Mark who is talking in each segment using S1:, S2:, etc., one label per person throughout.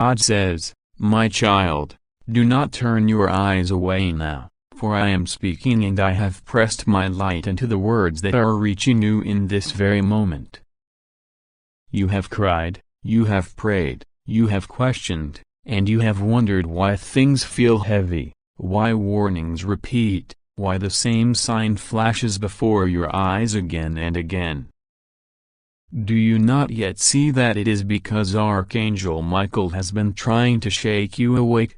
S1: God says, "My child, do not turn your eyes away now, for I am speaking and I have pressed my light into the words that are reaching you in this very moment. You have cried, you have prayed, you have questioned, and you have wondered why things feel heavy, why warnings repeat, why the same sign flashes before your eyes again and again. Do you not yet see that it is because Archangel Michael has been trying to shake you awake?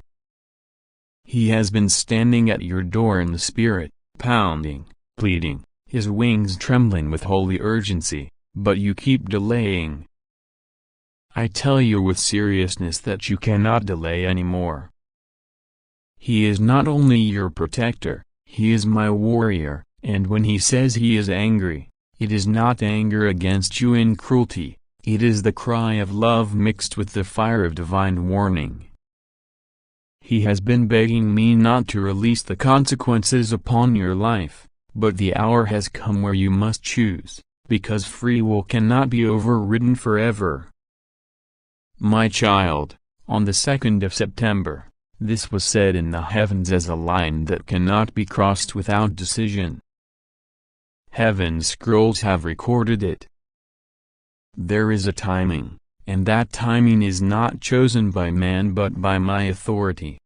S1: He has been standing at your door in the spirit, pounding, pleading, his wings trembling with holy urgency, but you keep delaying. I tell you with seriousness that you cannot delay anymore. He is not only your protector, he is my warrior, and when he says he is angry, it is not anger against you in cruelty, it is the cry of love mixed with the fire of divine warning. He has been begging me not to release the consequences upon your life, but the hour has come where you must choose, because free will cannot be overridden forever. My child, on the 2nd of September, this was said in the heavens as a line that cannot be crossed without decision. Heaven's scrolls have recorded it. There is a timing, and that timing is not chosen by man but by my authority.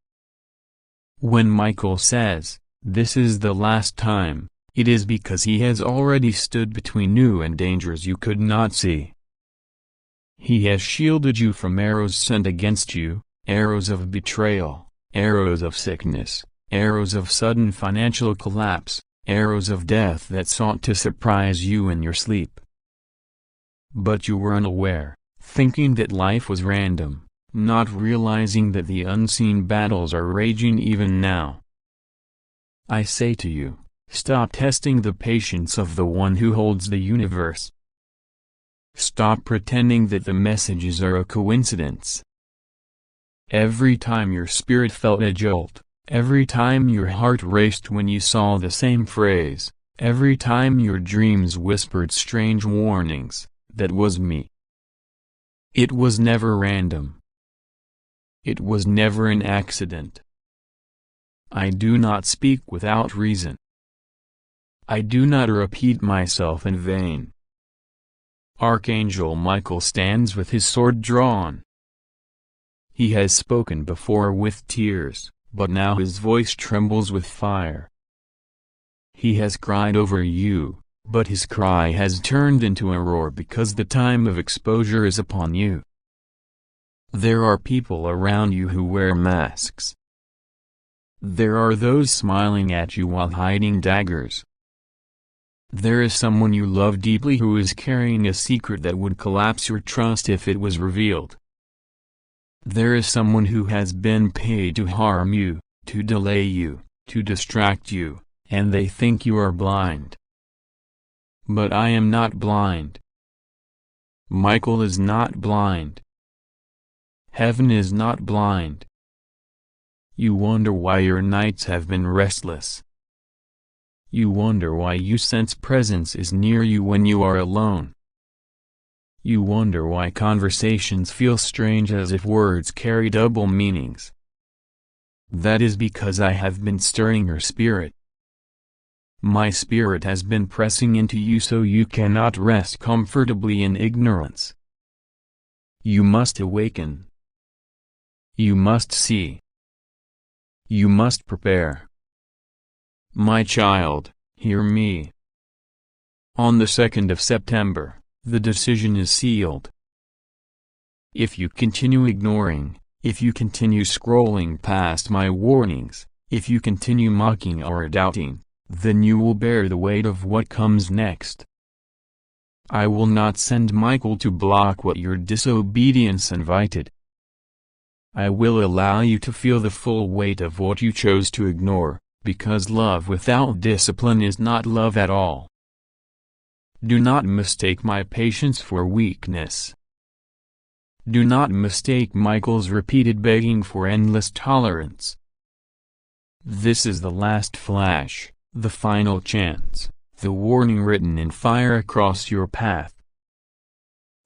S1: When Michael says, "This is the last time," it is because he has already stood between you and dangers you could not see. He has shielded you from arrows sent against you, arrows of betrayal, arrows of sickness, arrows of sudden financial collapse, arrows of death that sought to surprise you in your sleep. But you were unaware, thinking that life was random, not realizing that the unseen battles are raging even now. I say to you, stop testing the patience of the one who holds the universe. Stop pretending that the messages are a coincidence. Every time your spirit felt a jolt, every time your heart raced when you saw the same phrase, every time your dreams whispered strange warnings, that was me. It was never random. It was never an accident. I do not speak without reason. I do not repeat myself in vain. Archangel Michael stands with his sword drawn. He has spoken before with tears, but now his voice trembles with fire. He has cried over you, but his cry has turned into a roar because the time of exposure is upon you. There are people around you who wear masks. There are those smiling at you while hiding daggers. There is someone you love deeply who is carrying a secret that would collapse your trust if it was revealed. There is someone who has been paid to harm you, to delay you, to distract you, and they think you are blind. But I am not blind. Michael is not blind. Heaven is not blind. You wonder why your nights have been restless. You wonder why you sense presence is near you when you are alone. You wonder why conversations feel strange as if words carry double meanings. That is because I have been stirring your spirit. My spirit has been pressing into you so you cannot rest comfortably in ignorance. You must awaken. You must see. You must prepare. My child, hear me. On the 2nd of September, the decision is sealed. If you continue ignoring, if you continue scrolling past my warnings, if you continue mocking or doubting, then you will bear the weight of what comes next. I will not send Michael to block what your disobedience invited. I will allow you to feel the full weight of what you chose to ignore, because love without discipline is not love at all. Do not mistake my patience for weakness. Do not mistake Michael's repeated begging for endless tolerance. This is the last flash, the final chance, the warning written in fire across your path.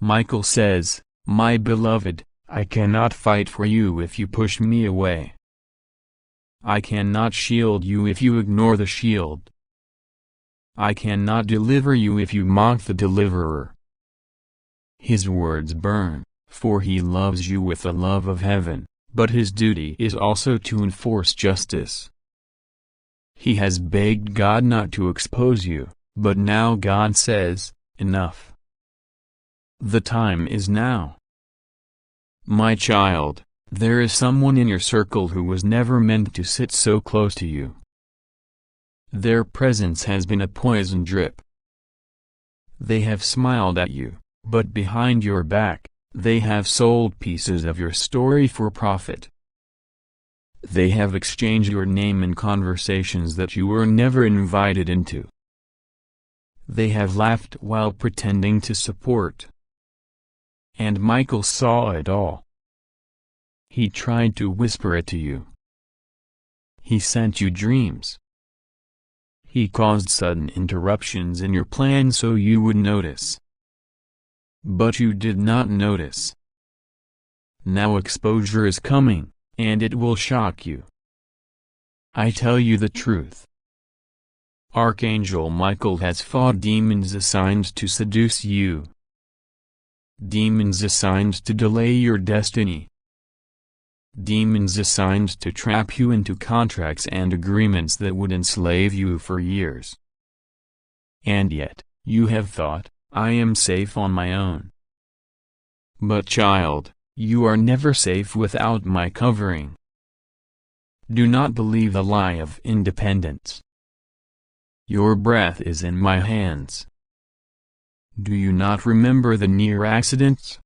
S1: Michael says, "My beloved, I cannot fight for you if you push me away. I cannot shield you if you ignore the shield. I cannot deliver you if you mock the deliverer. His words burn, for he loves you with the love of heaven, but his duty is also to enforce justice. He has begged God not to expose you, but now God says, enough. The time is now. My child, there is someone in your circle who was never meant to sit so close to you. Their presence has been a poison drip. They have smiled at you, but behind your back, they have sold pieces of your story for profit. They have exchanged your name in conversations that you were never invited into. They have laughed while pretending to support. And Michael saw it all. He tried to whisper it to you. He sent you dreams. He caused sudden interruptions in your plan so you would notice. But you did not notice. Now exposure is coming, and it will shock you. I tell you the truth. Archangel Michael has fought demons assigned to seduce you. Demons assigned to delay your destiny. Demons assigned to trap you into contracts and agreements that would enslave you for years. And yet, you have thought, I am safe on my own. But child, you are never safe without my covering. Do not believe the lie of independence. Your breath is in my hands. Do you not remember the near accidents?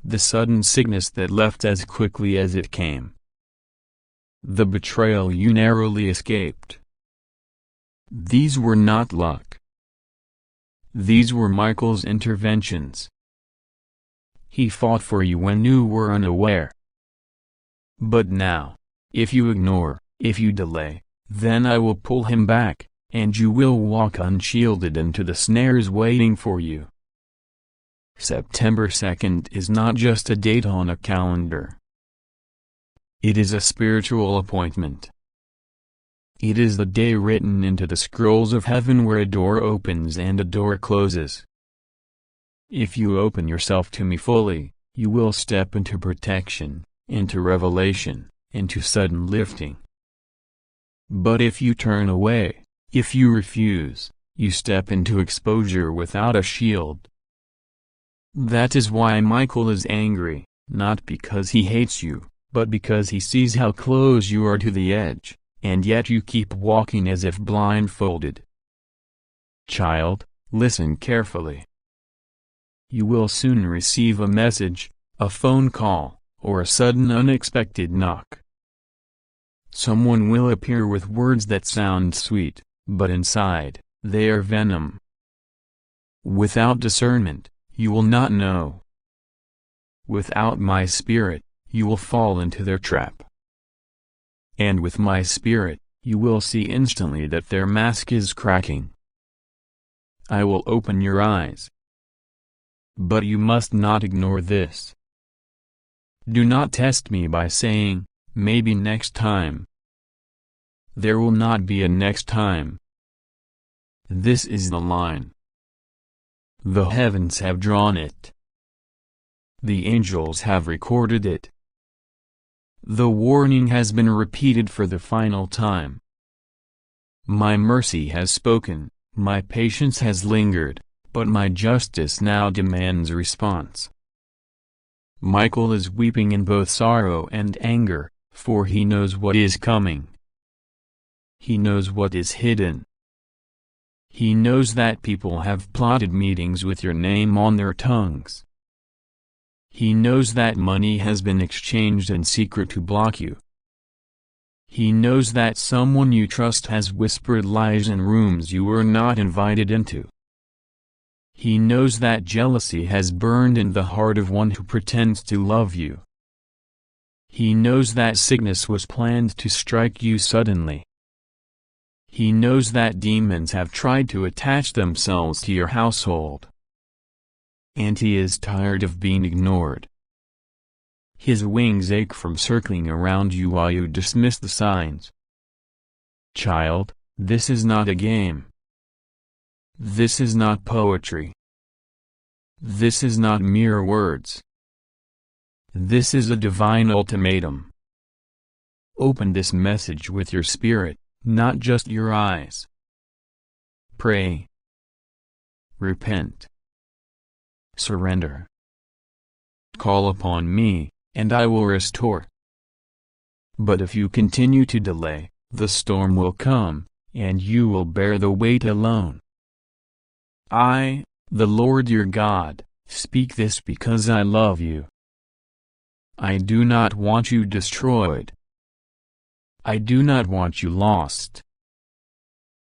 S1: The sudden sickness that left as quickly as it came. The betrayal you narrowly escaped. These were not luck. These were Michael's interventions. He fought for you when you were unaware. But now, if you ignore, if you delay, then I will pull him back, and you will walk unshielded into the snares waiting for you. September 2nd is not just a date on a calendar. It is a spiritual appointment. It is the day written into the scrolls of heaven where a door opens and a door closes. If you open yourself to me fully, you will step into protection, into revelation, into sudden lifting. But if you turn away, if you refuse, you step into exposure without a shield. That is why Michael is angry, not because he hates you, but because he sees how close you are to the edge, and yet you keep walking as if blindfolded. Child, listen carefully. You will soon receive a message, a phone call, or a sudden unexpected knock. Someone will appear with words that sound sweet, but inside, they are venom. Without discernment, you will not know. Without my spirit, you will fall into their trap. And with my spirit, you will see instantly that their mask is cracking. I will open your eyes. But you must not ignore this. Do not test me by saying, maybe next time. There will not be a next time. This is the line. The heavens have drawn it. The angels have recorded it. The warning has been repeated for the final time. My mercy has spoken, my patience has lingered, but my justice now demands response. Michael is weeping in both sorrow and anger, for he knows what is coming. He knows what is hidden. He knows that people have plotted meetings with your name on their tongues. He knows that money has been exchanged in secret to block you. He knows that someone you trust has whispered lies in rooms you were not invited into. He knows that jealousy has burned in the heart of one who pretends to love you. He knows that sickness was planned to strike you suddenly. He knows that demons have tried to attach themselves to your household. And he is tired of being ignored. His wings ache from circling around you while you dismiss the signs. Child, this is not a game. This is not poetry. This is not mere words. This is a divine ultimatum. Open this message with your spirit, not just your eyes. Pray. Repent. Surrender. Call upon me, and I will restore. But if you continue to delay, the storm will come, and you will bear the weight alone. I, the Lord your God, speak this because I love you. I do not want you destroyed. I do not want you lost.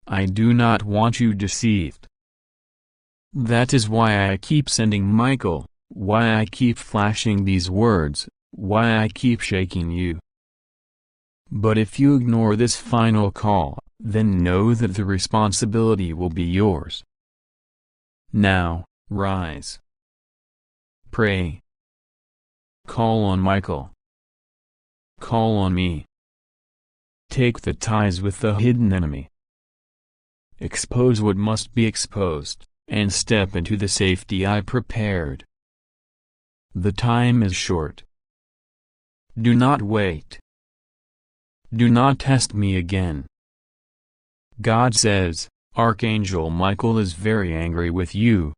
S1: I do not want you deceived. That is why I keep sending Michael, why I keep flashing these words, why I keep shaking you. But if you ignore this final call, then know that the responsibility will be yours. Now, rise. Pray. Call on Michael. Call on me. Take the ties with the hidden enemy. Expose what must be exposed, and step into the safety I prepared. The time is short. Do not wait. Do not test me again. God says, Archangel Michael is very angry with you.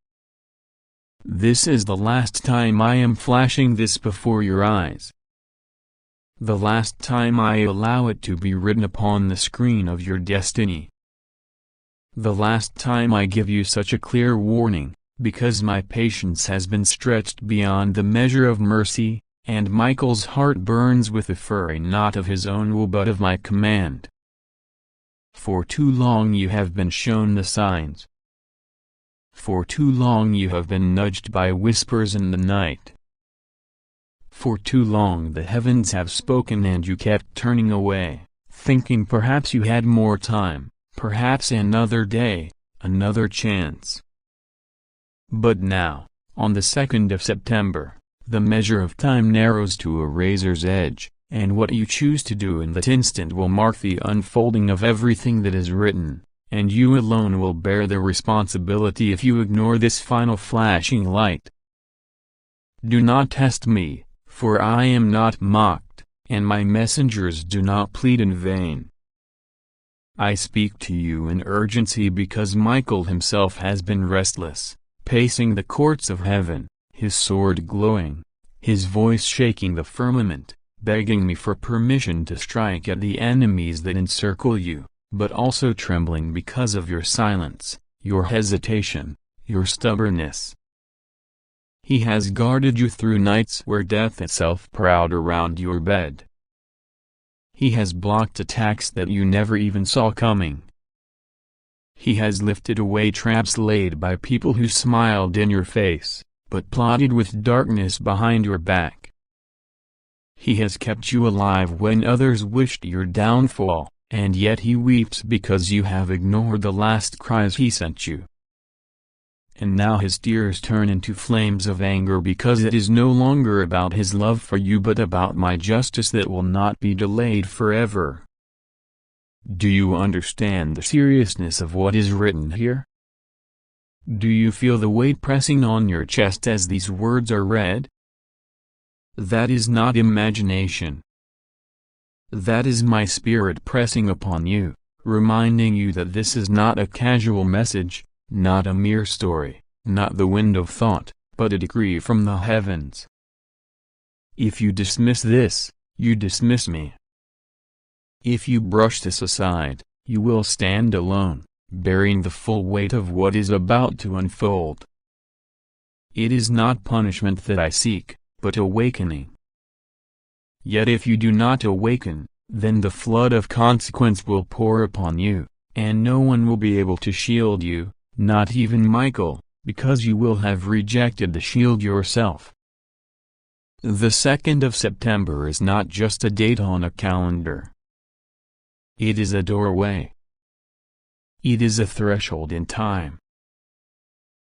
S1: This is the last time I am flashing this before your eyes. The last time I allow it to be written upon the screen of your destiny. The last time I give you such a clear warning, because my patience has been stretched beyond the measure of mercy, and Michael's heart burns with a fury not of his own will but of my command. For too long you have been shown the signs. For too long you have been nudged by whispers in the night. For too long the heavens have spoken and you kept turning away, thinking perhaps you had more time, perhaps another day, another chance. But now, on the 2nd of September, the measure of time narrows to a razor's edge, and what you choose to do in that instant will mark the unfolding of everything that is written, and you alone will bear the responsibility if you ignore this final flashing light. Do not test me, for I am not mocked, and my messengers do not plead in vain. I speak to you in urgency because Michael himself has been restless, pacing the courts of heaven, his sword glowing, his voice shaking the firmament, begging me for permission to strike at the enemies that encircle you, but also trembling because of your silence, your hesitation, your stubbornness. He has guarded you through nights where death itself prowled around your bed. He has blocked attacks that you never even saw coming. He has lifted away traps laid by people who smiled in your face, but plotted with darkness behind your back. He has kept you alive when others wished your downfall, and yet he weeps because you have ignored the last cries he sent you. And now his tears turn into flames of anger because it is no longer about his love for you but about my justice that will not be delayed forever. Do you understand the seriousness of what is written here? Do you feel the weight pressing on your chest as these words are read? That is not imagination. That is my spirit pressing upon you, reminding you that this is not a casual message, not a mere story, not the wind of thought, but a decree from the heavens. If you dismiss this, you dismiss me. If you brush this aside, you will stand alone, bearing the full weight of what is about to unfold. It is not punishment that I seek, but awakening. Yet if you do not awaken, then the flood of consequence will pour upon you, and no one will be able to shield you, not even Michael, because you will have rejected the shield yourself. The 2nd of September is not just a date on a calendar. It is a doorway. It is a threshold in time.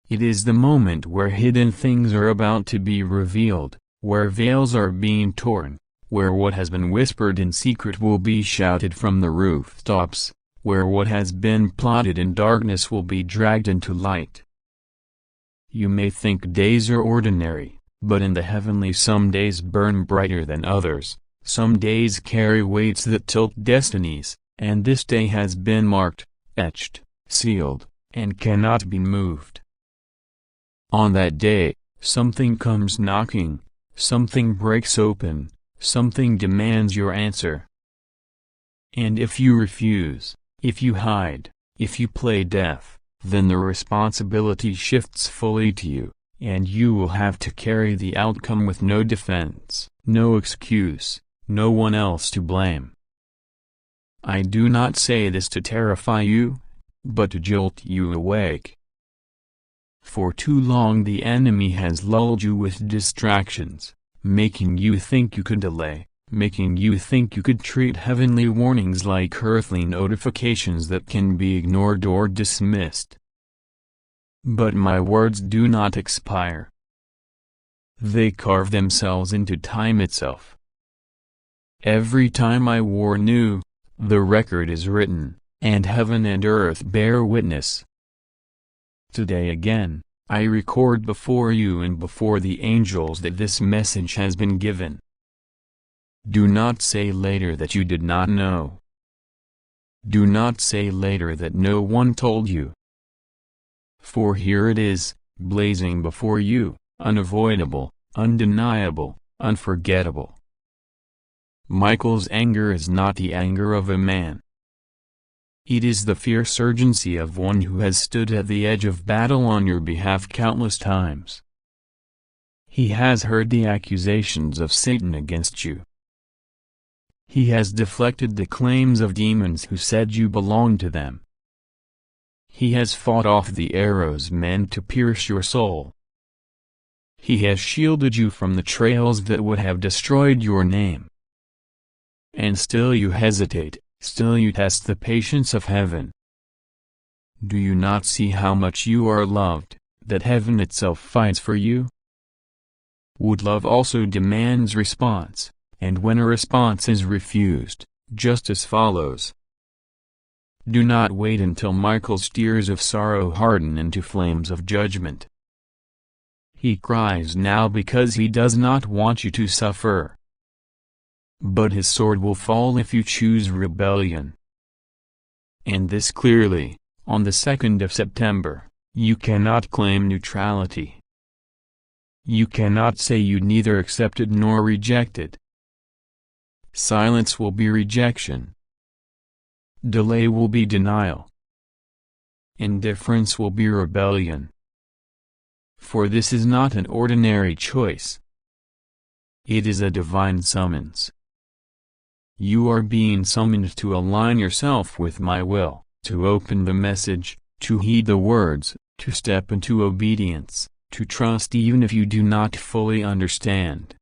S1: It is the moment where hidden things are about to be revealed, where veils are being torn, where what has been whispered in secret will be shouted from the rooftops, where what has been plotted in darkness will be dragged into light. You may think days are ordinary, but in the heavenly some days burn brighter than others, some days carry weights that tilt destinies, and this day has been marked, etched, sealed, and cannot be moved. On that day, something comes knocking, something breaks open, something demands your answer. And if you refuse, if you hide, if you play deaf, then the responsibility shifts fully to you, and you will have to carry the outcome with no defense, no excuse, no one else to blame. I do not say this to terrify you, but to jolt you awake. For too long the enemy has lulled you with distractions, making you think you could delay, making you think you could treat heavenly warnings like earthly notifications that can be ignored or dismissed. But my words do not expire. They carve themselves into time itself. Every time I warn you, the record is written, and heaven and earth bear witness. Today again, I record before you and before the angels that this message has been given. Do not say later that you did not know. Do not say later that no one told you. For here it is, blazing before you, unavoidable, undeniable, unforgettable. Michael's anger is not the anger of a man. It is the fierce urgency of one who has stood at the edge of battle on your behalf countless times. He has heard the accusations of Satan against you. He has deflected the claims of demons who said you belonged to them. He has fought off the arrows meant to pierce your soul. He has shielded you from the trails that would have destroyed your name. And still you hesitate, still you test the patience of heaven. Do you not see how much you are loved, that heaven itself fights for you? Would love also demands response, and when a response is refused, justice follows. Do not wait until Michael's tears of sorrow harden into flames of judgment. He cries now because he does not want you to suffer. But his sword will fall if you choose rebellion. And this clearly, on the 2nd of September, you cannot claim neutrality. You cannot say you neither accepted nor rejected. Silence will be rejection. Delay will be denial. Indifference will be rebellion. For this is not an ordinary choice. It is a divine summons. You are being summoned to align yourself with my will, to open the message, to heed the words, to step into obedience, to trust even if you do not fully understand.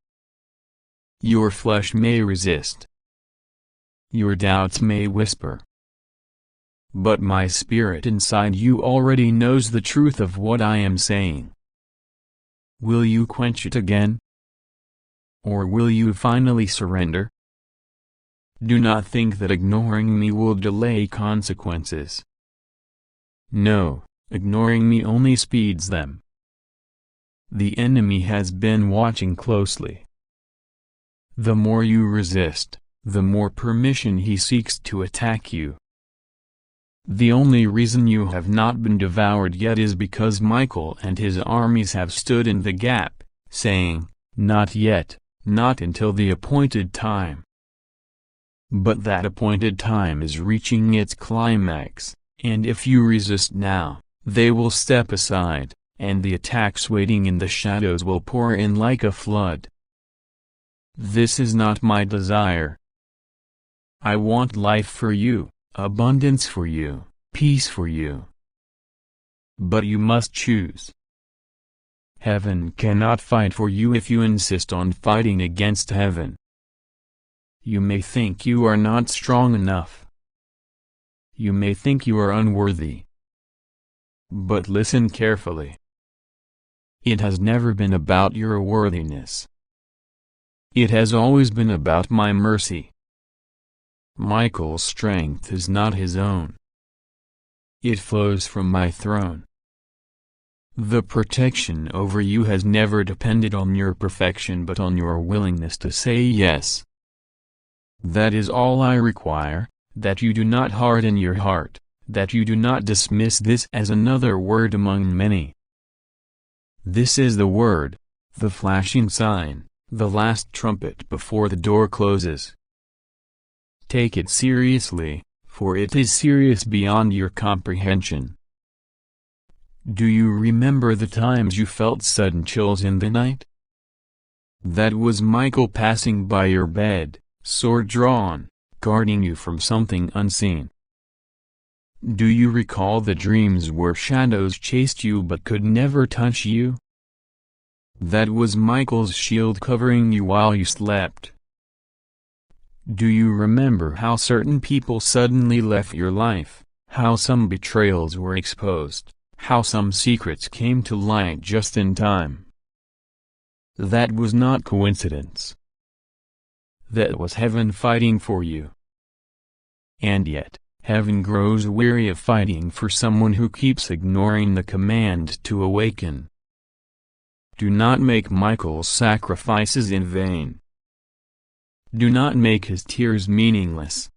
S1: Your flesh may resist. Your doubts may whisper. But my spirit inside you already knows the truth of what I am saying. Will you quench it again? Or will you finally surrender? Do not think that ignoring me will delay consequences. No, ignoring me only speeds them. The enemy has been watching closely. The more you resist, the more permission he seeks to attack you. The only reason you have not been devoured yet is because Michael and his armies have stood in the gap, saying, "Not yet, not until the appointed time." But that appointed time is reaching its climax, and if you resist now, they will step aside, and the attacks waiting in the shadows will pour in like a flood. This is not my desire. I want life for you, abundance for you, peace for you. But you must choose. Heaven cannot fight for you if you insist on fighting against heaven. You may think you are not strong enough. You may think you are unworthy. But listen carefully. It has never been about your worthiness. It has always been about my mercy. Michael's strength is not his own. It flows from my throne. The protection over you has never depended on your perfection but on your willingness to say yes. That is all I require, that you do not harden your heart, that you do not dismiss this as another word among many. This is the word, the flashing sign, the last trumpet before the door closes. Take it seriously, for it is serious beyond your comprehension. Do you remember the times you felt sudden chills in the night? That was Michael passing by your bed, sword drawn, guarding you from something unseen. Do you recall the dreams where shadows chased you but could never touch you? That was Michael's shield covering you while you slept. Do you remember how certain people suddenly left your life, how some betrayals were exposed, how some secrets came to light just in time? That was not coincidence. That was heaven fighting for you. And yet, heaven grows weary of fighting for someone who keeps ignoring the command to awaken. Do not make Michael's sacrifices in vain. Do not make his tears meaningless.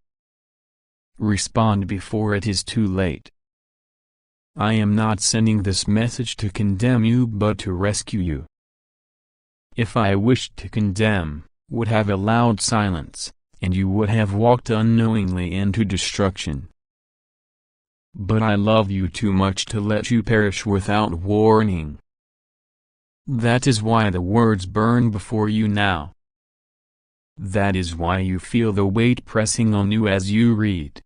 S1: Respond before it is too late. I am not sending this message to condemn you but to rescue you. If I wished to condemn, would have allowed silence, and you would have walked unknowingly into destruction. But I love you too much to let you perish without warning. That is why the words burn before you now. That is why you feel the weight pressing on you as you read.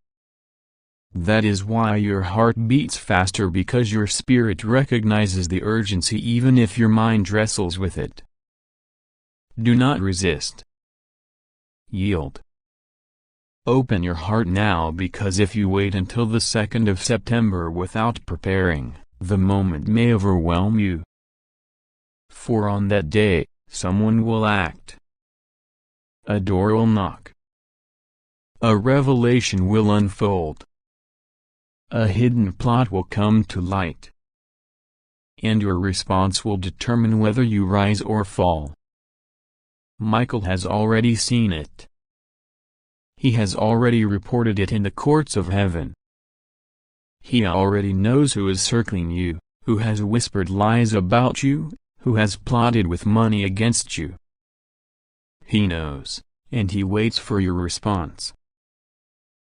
S1: That is why your heart beats faster, because your spirit recognizes the urgency even if your mind wrestles with it. Do not resist. Yield. Open your heart now, because if you wait until the 2nd of September without preparing, the moment may overwhelm you. For on that day, someone will act. A door will knock. A revelation will unfold. A hidden plot will come to light. And your response will determine whether you rise or fall. Michael has already seen it. He has already reported it in the courts of heaven. He already knows who is circling you, who has whispered lies about you, who has plotted with money against you. He knows, and he waits for your response.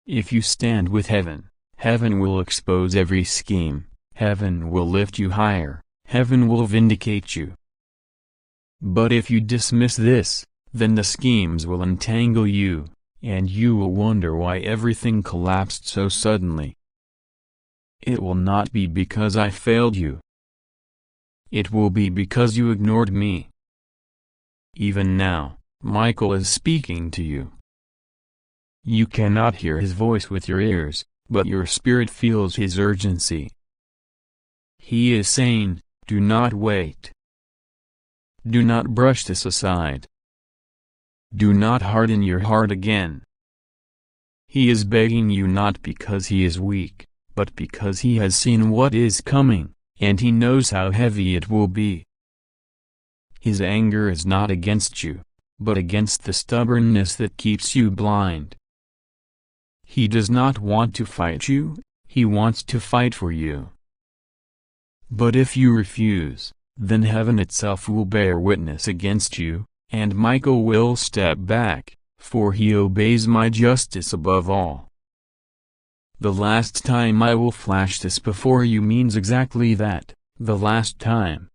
S1: If you stand with heaven, heaven will expose every scheme, heaven will lift you higher, heaven will vindicate you. But if you dismiss this, then the schemes will entangle you, and you will wonder why everything collapsed so suddenly. It will not be because I failed you. It will be because you ignored me. Even now, Michael is speaking to you. You cannot hear his voice with your ears, but your spirit feels his urgency. He is saying, do not wait. Do not brush this aside. Do not harden your heart again. He is begging you not because he is weak, but because he has seen what is coming, and he knows how heavy it will be. His anger is not against you, but against the stubbornness that keeps you blind. He does not want to fight you, he wants to fight for you. But if you refuse, then heaven itself will bear witness against you, and Michael will step back, for he obeys my justice above all. The last time I will flash this before you means exactly that, the last time.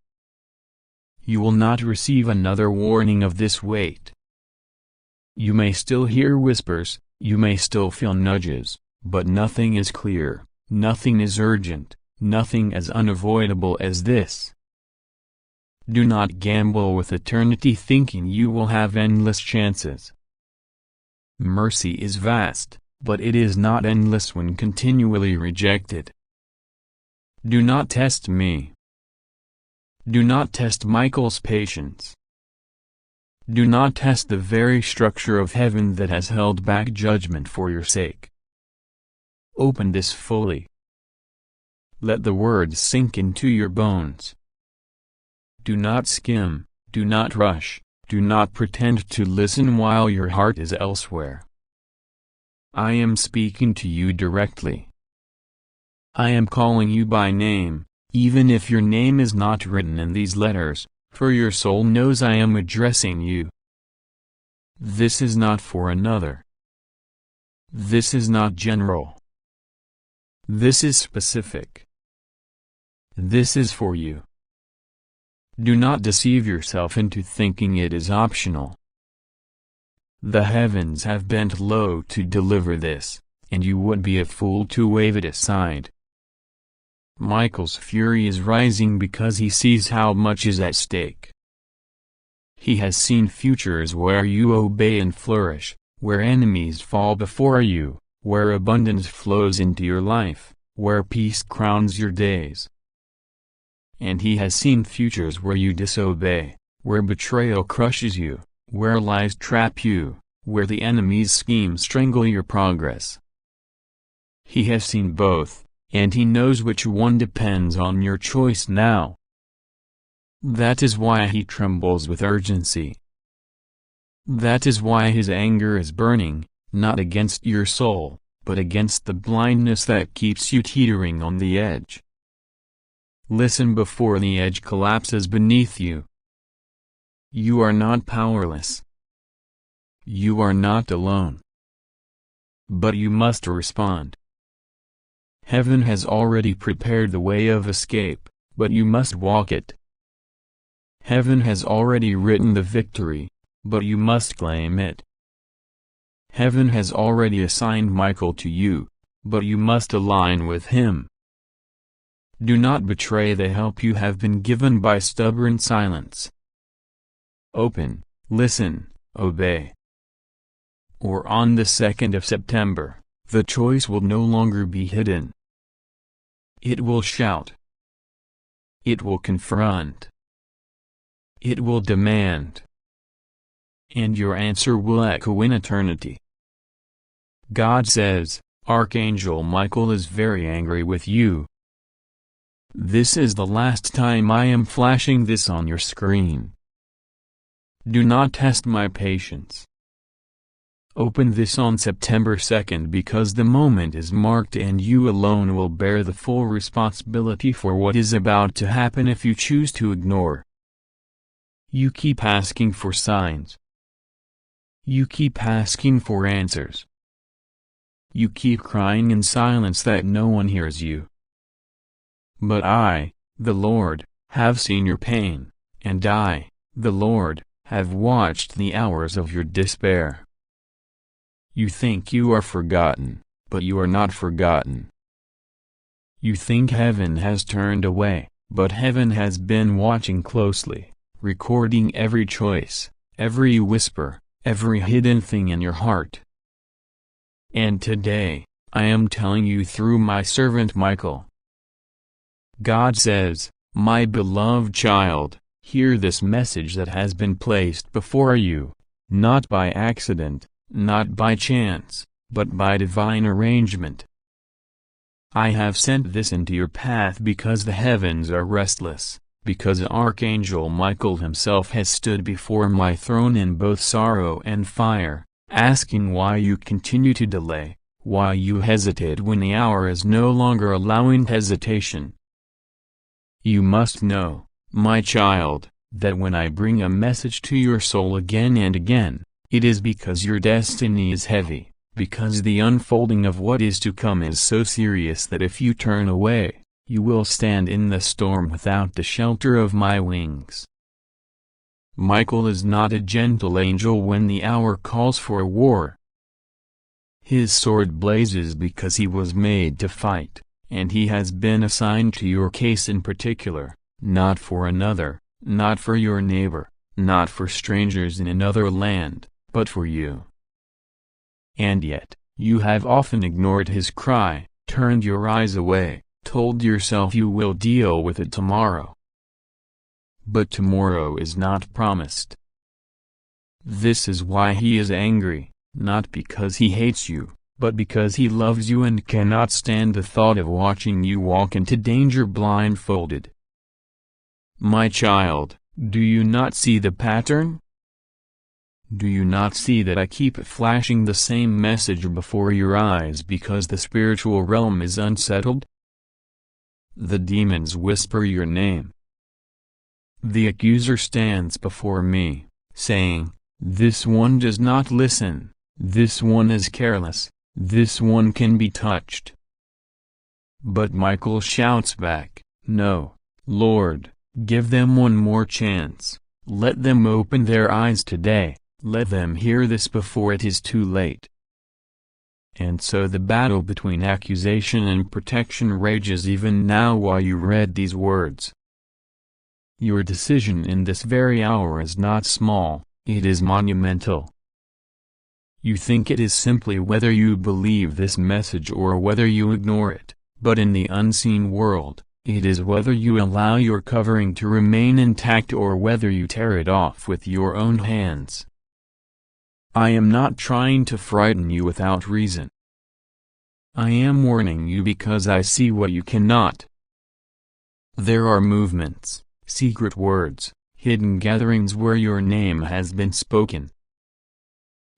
S1: You will not receive another warning of this weight. You may still hear whispers, you may still feel nudges, but nothing is clear, nothing is urgent, nothing as unavoidable as this. Do not gamble with eternity thinking you will have endless chances. Mercy is vast, but it is not endless when continually rejected. Do not test me. Do not test Michael's patience. Do not test the very structure of heaven that has held back judgment for your sake. Open this fully. Let the words sink into your bones. Do not skim, do not rush, do not pretend to listen while your heart is elsewhere. I am speaking to you directly. I am calling you by name, even if your name is not written in these letters, for your soul knows I am addressing you. This is not for another. This is not general. This is specific. This is for you. Do not deceive yourself into thinking it is optional. The heavens have bent low to deliver this, and you would be a fool to wave it aside. Michael's fury is rising because he sees how much is at stake. He has seen futures where you obey and flourish, where enemies fall before you, where abundance flows into your life, where peace crowns your days. And he has seen futures where you disobey, where betrayal crushes you, where lies trap you, where the enemy's schemes strangle your progress. He has seen both, and he knows which one depends on your choice now. That is why he trembles with urgency. That is why his anger is burning, not against your soul, but against the blindness that keeps you teetering on the edge. Listen before the edge collapses beneath you. You are not powerless. You are not alone. But you must respond. Heaven has already prepared the way of escape, but you must walk it. Heaven has already written the victory, but you must claim it. Heaven has already assigned Michael to you, but you must align with him. Do not betray the help you have been given by stubborn silence. Open, listen, obey. Or on the 2nd of September, the choice will no longer be hidden. It will shout. It will confront. It will demand. And your answer will echo in eternity. God says, Archangel Michael is very angry with you. This is the last time I am flashing this on your screen. Do not test my patience. Open this on September 2nd because the moment is marked and you alone will bear the full responsibility for what is about to happen if you choose to ignore. You keep asking for signs. You keep asking for answers. You keep crying in silence that no one hears you. But I, the Lord, have seen your pain, and I, the Lord, have watched the hours of your despair. You think you are forgotten, but you are not forgotten. You think heaven has turned away, but heaven has been watching closely, recording every choice, every whisper, every hidden thing in your heart. And today, I am telling you through my servant Michael. God says, my beloved child, hear this message that has been placed before you, not by accident, not by chance, but by divine arrangement. I have sent this into your path because the heavens are restless, because Archangel Michael himself has stood before my throne in both sorrow and fire, asking why you continue to delay, why you hesitate when the hour is no longer allowing hesitation. You must know, my child, that when I bring a message to your soul again and again, it is because your destiny is heavy, because the unfolding of what is to come is so serious that if you turn away, you will stand in the storm without the shelter of my wings. Michael is not a gentle angel when the hour calls for war. His sword blazes because he was made to fight, and he has been assigned to your case in particular, not for another, not for your neighbor, not for strangers in another land, but for you. And yet, you have often ignored his cry, turned your eyes away, told yourself you will deal with it tomorrow. But tomorrow is not promised. This is why he is angry, not because he hates you, but because he loves you and cannot stand the thought of watching you walk into danger blindfolded. My child, do you not see the pattern? Do you not see that I keep flashing the same message before your eyes because the spiritual realm is unsettled? The demons whisper your name. The accuser stands before me, saying, "This one does not listen, this one is careless, this one can be touched." But Michael shouts back, "No, Lord, give them one more chance, let them open their eyes today. Let them hear this before it is too late." And so the battle between accusation and protection rages even now while you read these words. Your decision in this very hour is not small, it is monumental. You think it is simply whether you believe this message or whether you ignore it, but in the unseen world, it is whether you allow your covering to remain intact or whether you tear it off with your own hands. I am not trying to frighten you without reason. I am warning you because I see what you cannot. There are movements, secret words, hidden gatherings where your name has been spoken.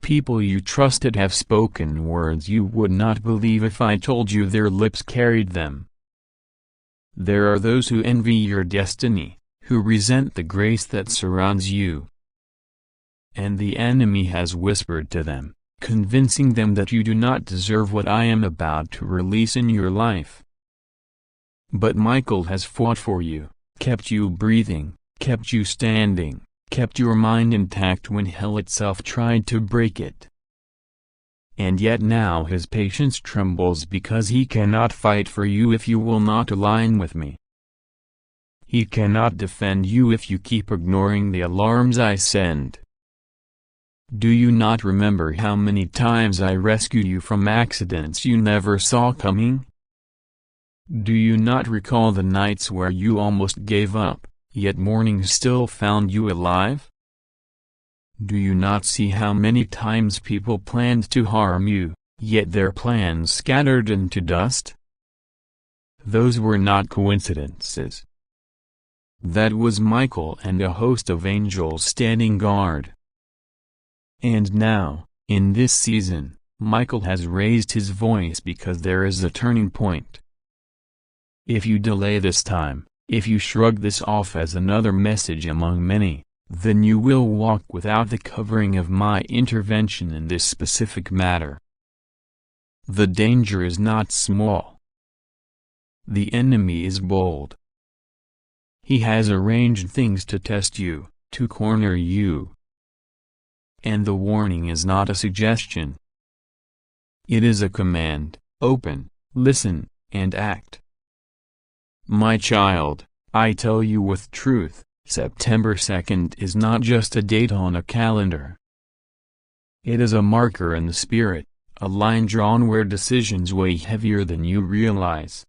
S1: People you trusted have spoken words you would not believe if I told you their lips carried them. There are those who envy your destiny, who resent the grace that surrounds you. And the enemy has whispered to them, convincing them that you do not deserve what I am about to release in your life. But Michael has fought for you, kept you breathing, kept you standing, kept your mind intact when hell itself tried to break it. And yet now his patience trembles because he cannot fight for you if you will not align with me. He cannot defend you if you keep ignoring the alarms I send. Do you not remember how many times I rescued you from accidents you never saw coming? Do you not recall the nights where you almost gave up, yet morning still found you alive? Do you not see how many times people planned to harm you, yet their plans scattered into dust? Those were not coincidences. That was Michael and a host of angels standing guard. And now, in this season, Michael has raised his voice because there is a turning point. If you delay this time, if you shrug this off as another message among many, then you will walk without the covering of my intervention in this specific matter. The danger is not small. The enemy is bold. He has arranged things to test you, to corner you. And the warning is not a suggestion. It is a command: open, listen, and act. My child, I tell you with truth, September 2nd is not just a date on a calendar. It is a marker in the spirit, a line drawn where decisions weigh heavier than you realize.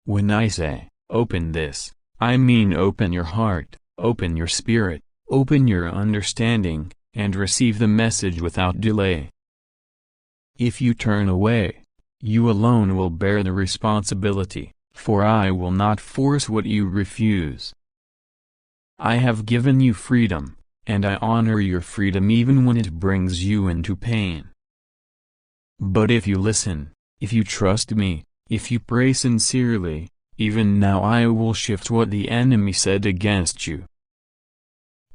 S1: When I say, open this, I mean open your heart, open your spirit, open your understanding, and receive the message without delay. If you turn away, you alone will bear the responsibility, for I will not force what you refuse. I have given you freedom, and I honor your freedom even when it brings you into pain. But if you listen, if you trust me, if you pray sincerely, even now I will shift what the enemy said against you.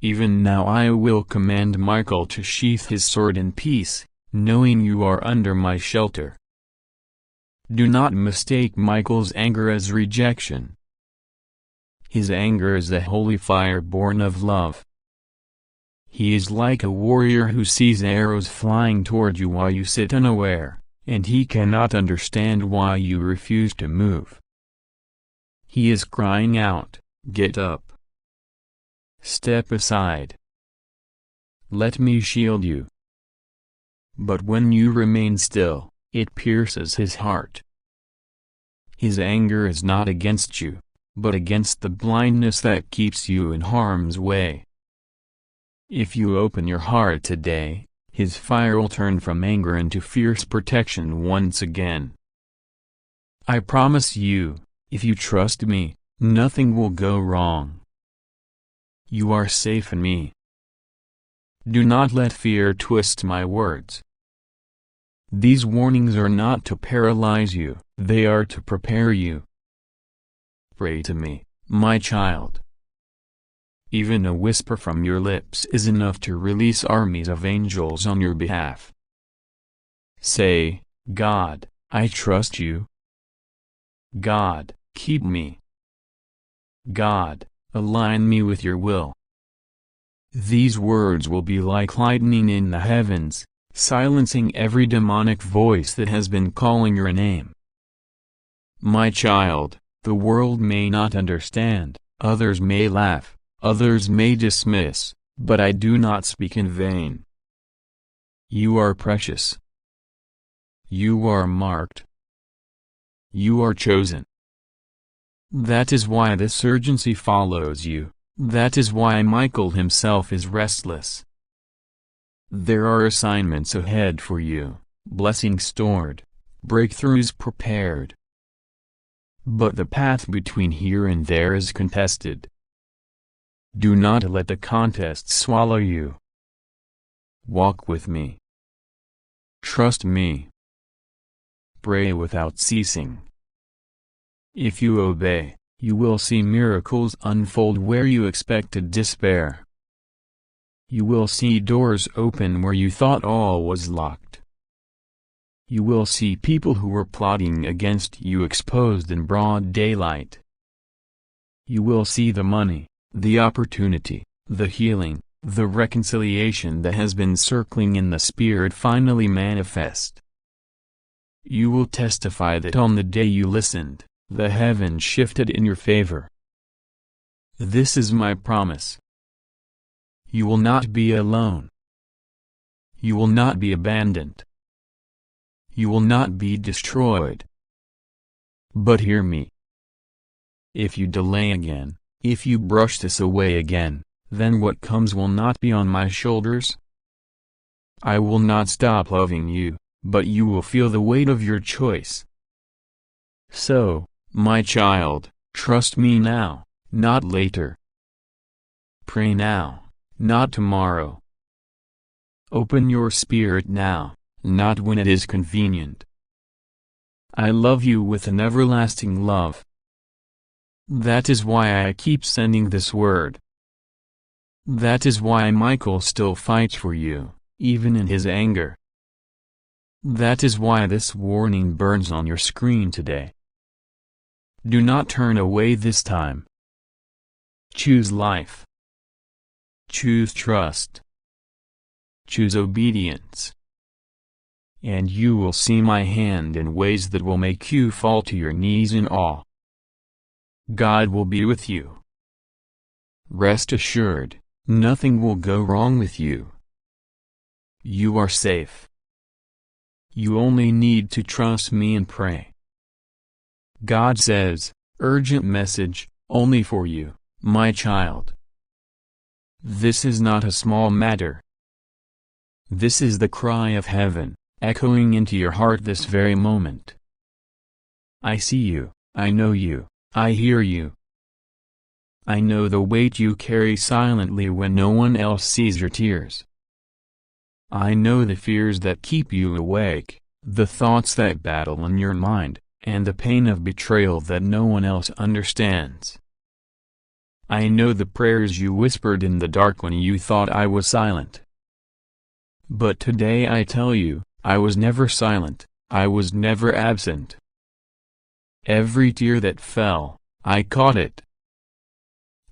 S1: Even now I will command Michael to sheath his sword in peace, knowing you are under my shelter. Do not mistake Michael's anger as rejection. His anger is the holy fire born of love. He is like a warrior who sees arrows flying toward you while you sit unaware, and he cannot understand why you refuse to move. He is crying out, "Get up! Step aside. Let me shield you." But when you remain still, it pierces his heart. His anger is not against you, but against the blindness that keeps you in harm's way. If you open your heart today, his fire will turn from anger into fierce protection once again. I promise you, if you trust me, nothing will go wrong. You are safe in me. Do not let fear twist my words. These warnings are not to paralyze you, they are to prepare you. Pray to me, my child. Even a whisper from your lips is enough to release armies of angels on your behalf. Say, God, I trust you. God, keep me. God, align me with your will. These words will be like lightning in the heavens, silencing every demonic voice that has been calling your name. My child, the world may not understand, others may laugh, others may dismiss, but I do not speak in vain. You are precious. You are marked. You are chosen. That is why this urgency follows you, that is why Michael himself is restless. There are assignments ahead for you, blessings stored, breakthroughs prepared. But the path between here and there is contested. Do not let the contest swallow you. Walk with me. Trust me. Pray without ceasing. If you obey, you will see miracles unfold where you expected despair. You will see doors open where you thought all was locked. You will see people who were plotting against you exposed in broad daylight. You will see the money, the opportunity, the healing, the reconciliation that has been circling in the spirit finally manifest. You will testify that on the day you listened, the heavens shifted in your favor. This is my promise. You will not be alone. You will not be abandoned. You will not be destroyed. But hear me. If you delay again, if you brush this away again, then what comes will not be on my shoulders. I will not stop loving you, but you will feel the weight of your choice. So, my child, trust me now, not later. Pray now, not tomorrow. Open your spirit now, not when it is convenient. I love you with an everlasting love. That is why I keep sending this word. That is why Michael still fights for you, even in his anger. That is why this warning burns on your screen today. Do not turn away this time. Choose life. Choose trust. Choose obedience. And you will see my hand in ways that will make you fall to your knees in awe. God will be with you. Rest assured, nothing will go wrong with you. You are safe. You only need to trust me and pray. God says, urgent message, only for you, my child. This is not a small matter. This is the cry of heaven, echoing into your heart this very moment. I see you, I know you, I hear you. I know the weight you carry silently when no one else sees your tears. I know the fears that keep you awake, the thoughts that battle in your mind, and the pain of betrayal that no one else understands. I know the prayers you whispered in the dark when you thought I was silent. But today I tell you, I was never silent, I was never absent. Every tear that fell, I caught it.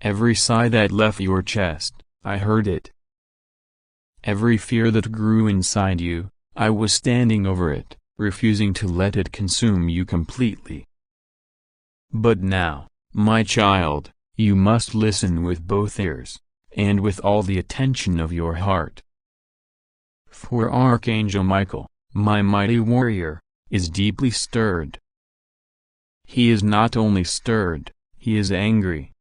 S1: Every sigh that left your chest, I heard it. Every fear that grew inside you, I was standing over it, refusing to let it consume you completely. But now, my child, you must listen with both ears, and with all the attention of your heart. For Archangel Michael, my mighty warrior, is deeply stirred. He is not only stirred, he is angry.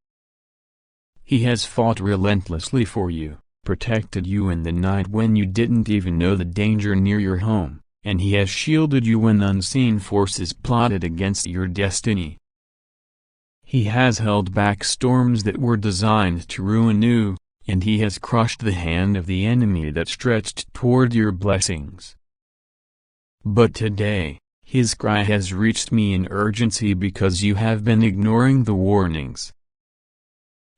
S1: He has fought relentlessly for you, protected you in the night when you didn't even know the danger near your home, and he has shielded you when unseen forces plotted against your destiny. He has held back storms that were designed to ruin you, and he has crushed the hand of the enemy that stretched toward your blessings. But today, his cry has reached me in urgency because you have been ignoring the warnings.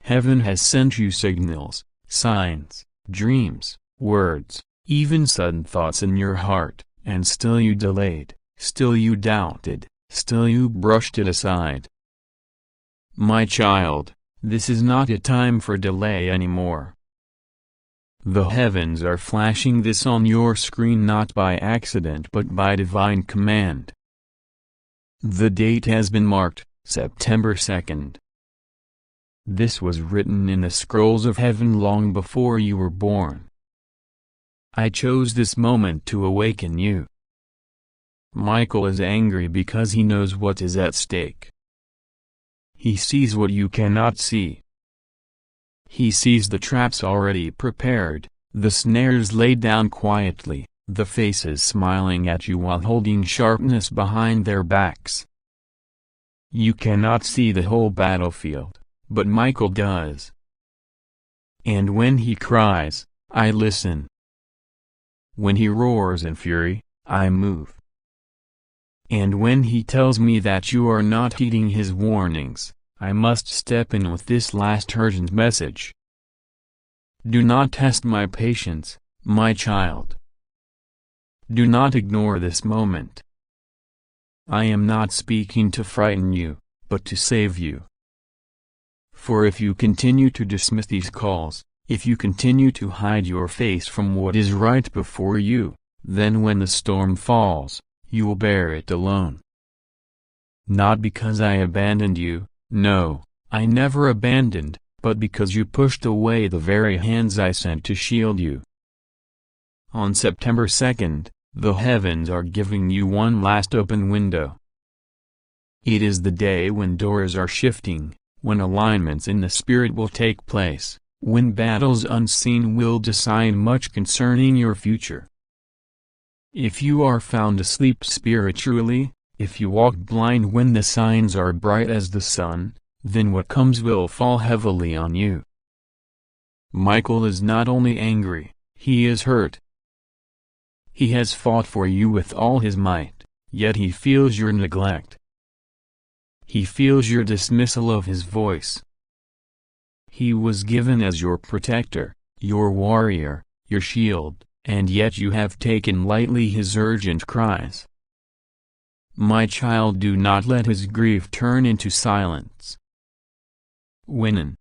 S1: Heaven has sent you signals, signs, dreams, words, even sudden thoughts in your heart, and still you delayed, still you doubted, still you brushed it aside. My child, this is not a time for delay anymore. The heavens are flashing this on your screen not by accident but by divine command. The date has been marked, September 2nd. This was written in the scrolls of heaven long before you were born. I chose this moment to awaken you. Michael is angry because he knows what is at stake. He sees what you cannot see. He sees the traps already prepared, the snares laid down quietly, the faces smiling at you while holding sharpness behind their backs. You cannot see the whole battlefield, but Michael does. And when he cries, I listen. When he roars in fury, I move. And when he tells me that you are not heeding his warnings, I must step in with this last urgent message. Do not test my patience, my child. Do not ignore this moment. I am not speaking to frighten you, but to save you. For if you continue to dismiss these calls, if you continue to hide your face from what is right before you, then when the storm falls, you will bear it alone. Not because I abandoned you, no, I never abandoned, but because you pushed away the very hands I sent to shield you. On September 2nd, the heavens are giving you one last open window. It is the day when doors are shifting, when alignments in the spirit will take place, when battles unseen will decide much concerning your future. If you are found asleep spiritually, if you walk blind when the signs are bright as the sun, then what comes will fall heavily on you. Michael is not only angry, he is hurt. He has fought for you with all his might, yet he feels your neglect. He feels your dismissal of his voice. He was given as your protector, your warrior, your shield, and yet you have taken lightly his urgent cries. My child, do not let his grief turn into silence. When an